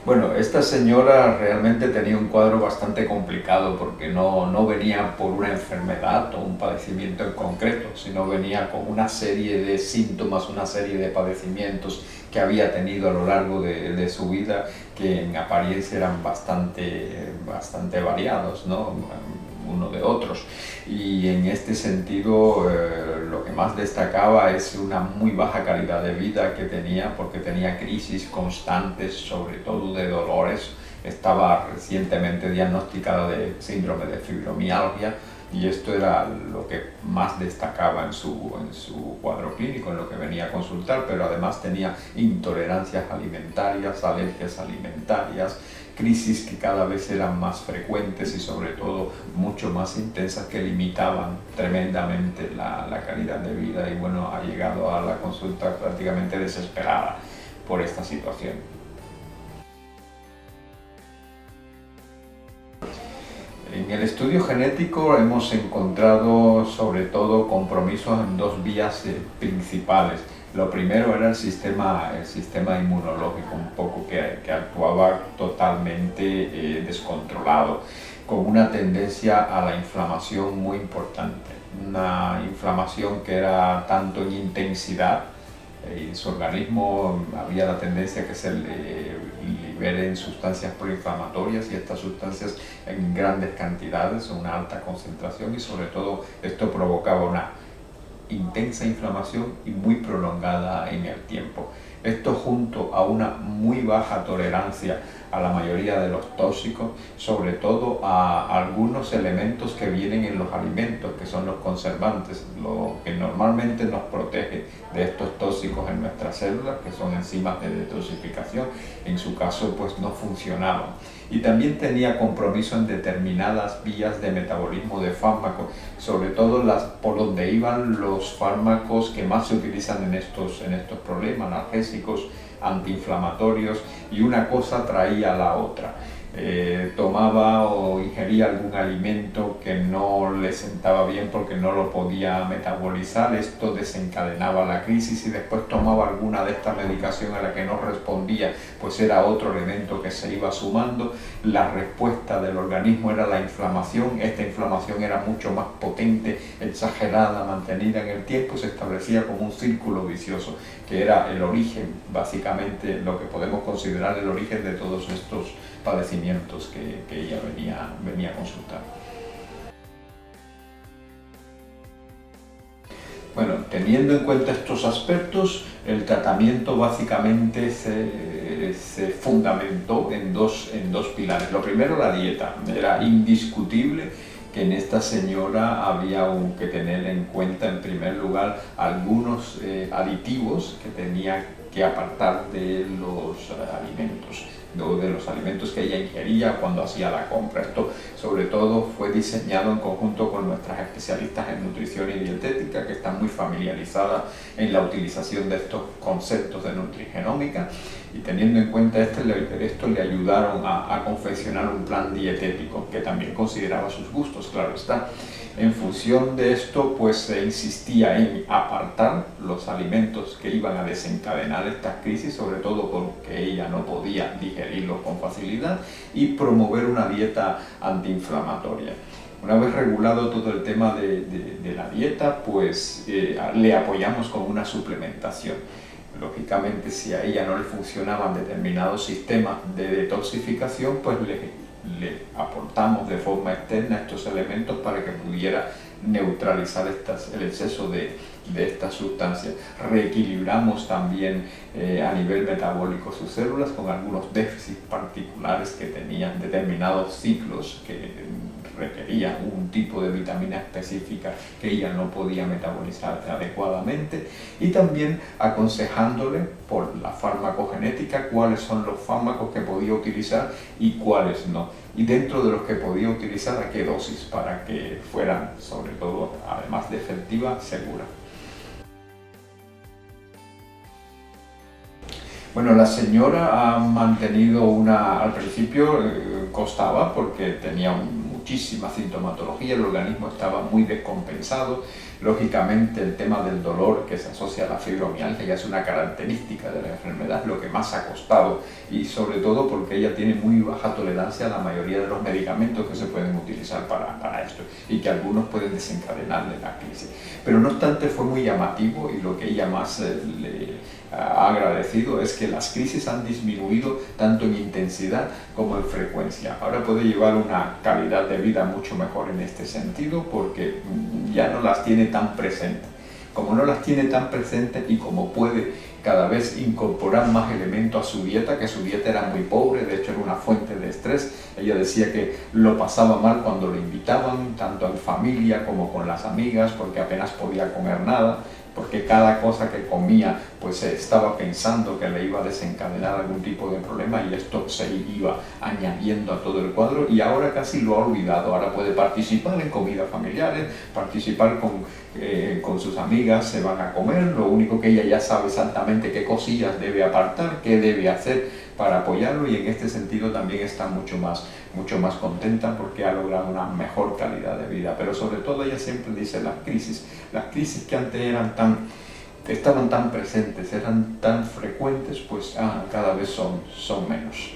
Bueno, esta señora realmente tenía un cuadro bastante complicado porque no venía por una enfermedad o un padecimiento en concreto, sino venía con una serie de síntomas, una serie de padecimientos que había tenido a lo largo de su vida, que en apariencia eran bastante variados, ¿no? Uno de otros. Y en este sentido, lo que más destacaba es una muy baja calidad de vida que tenía, porque tenía crisis constantes, sobre todo de dolores. Estaba recientemente diagnosticada de síndrome de fibromialgia, y esto era lo que más destacaba en su cuadro clínico, en lo que venía a consultar, pero además tenía intolerancias alimentarias, alergias alimentarias, crisis que cada vez eran más frecuentes y sobre todo mucho más intensas, que limitaban tremendamente la calidad de vida, y bueno, ha llegado a la consulta prácticamente desesperada por esta situación. En el estudio genético hemos encontrado sobre todo compromisos en dos vías principales. Lo primero era el sistema inmunológico, un poco que actuaba totalmente descontrolado, con una tendencia a la inflamación muy importante. Una inflamación que era tanto en intensidad, en su organismo había la tendencia a que se liberen sustancias proinflamatorias, y estas sustancias en grandes cantidades, una alta concentración, y sobre todo esto provocaba una intensa inflamación y muy prolongada en el tiempo. Esto, junto a una muy baja tolerancia a la mayoría de los tóxicos, sobre todo a algunos elementos que vienen en los alimentos, que son los conservantes, lo que normalmente nos protege de estos tóxicos en nuestras células, que son enzimas de detoxificación, en su caso pues no funcionaban. Y también tenía compromiso en determinadas vías de metabolismo de fármacos, sobre todo por donde iban los fármacos que más se utilizan en estos problemas, analgésicos, antiinflamatorios, y una cosa traía a la otra. Tomaba o ingería algún alimento que no le sentaba bien porque no lo podía metabolizar, esto desencadenaba la crisis, y después tomaba alguna de esta medicación a la que no respondía, pues era otro elemento que se iba sumando. La respuesta del organismo era la inflamación, esta inflamación era mucho más potente, exagerada, mantenida en el tiempo, se establecía como un círculo vicioso, que era el origen, básicamente lo que podemos considerar el origen de todos estos padecimientos que ella venía a consultar. Bueno, teniendo en cuenta estos aspectos, el tratamiento básicamente se fundamentó en dos pilares. Lo primero, la dieta. Era indiscutible que en esta señora había que tener en cuenta, en primer lugar, algunos aditivos que tenía que apartar de los alimentos, de los alimentos que ella ingería cuando hacía la compra. Esto sobre todo fue diseñado en conjunto con nuestras especialistas en nutrición y dietética, que están muy familiarizadas en la utilización de estos conceptos de nutrigenómica, y teniendo en cuenta esto le ayudaron a confeccionar un plan dietético que también consideraba sus gustos, claro está. En función de esto, pues se insistía en apartar los alimentos que iban a desencadenar estas crisis, sobre todo porque ella no podía digerirlos con facilidad, y promover una dieta antiinflamatoria. Una vez regulado todo el tema de la dieta, pues le apoyamos con una suplementación. Lógicamente, si a ella no le funcionaban determinados sistemas de detoxificación, pues le aportamos de forma externa estos elementos para que pudiera neutralizar el exceso de estas sustancias. Reequilibramos también a nivel metabólico sus células con algunos déficits particulares que tenían determinados ciclos que requerían un tipo de vitamina específica que ella no podía metabolizar adecuadamente, y también aconsejándole por la farmacogenética cuáles son los fármacos que podía utilizar y cuáles no, y dentro de los que podía utilizar a qué dosis, para que fueran, sobre todo, además de efectiva, segura. Bueno, la señora ha mantenido al principio costaba porque tenía muchísima sintomatología, el organismo estaba muy descompensado. Lógicamente el tema del dolor que se asocia a la fibromialgia, que es una característica de la enfermedad, lo que más ha costado, y sobre todo porque ella tiene muy baja tolerancia a la mayoría de los medicamentos que se pueden utilizar para esto, y que algunos pueden desencadenarle la crisis. Pero no obstante fue muy llamativo, y lo que ella más le ha agradecido es que las crisis han disminuido tanto en intensidad como en frecuencia. Ahora puede llevar una calidad de vida mucho mejor en este sentido, porque ya no las tiene tan presentes. Como no las tiene tan presentes y como puede cada vez incorporar más elementos a su dieta, que su dieta era muy pobre, de hecho era una fuente de estrés. Ella decía que lo pasaba mal cuando lo invitaban, tanto en familia como con las amigas, porque apenas podía comer nada, porque cada cosa que comía pues estaba pensando que le iba a desencadenar algún tipo de problema, y esto se iba añadiendo a todo el cuadro, y ahora casi lo ha olvidado. Ahora puede participar en comidas familiares, participar con sus amigas, se van a comer, lo único que ella ya sabe exactamente qué cosillas debe apartar, qué debe hacer para apoyarlo, y en este sentido también está mucho más contenta porque ha logrado una mejor calidad de vida. Pero sobre todo ella siempre dice las crisis que antes estaban tan presentes, eran tan frecuentes, pues cada vez son menos.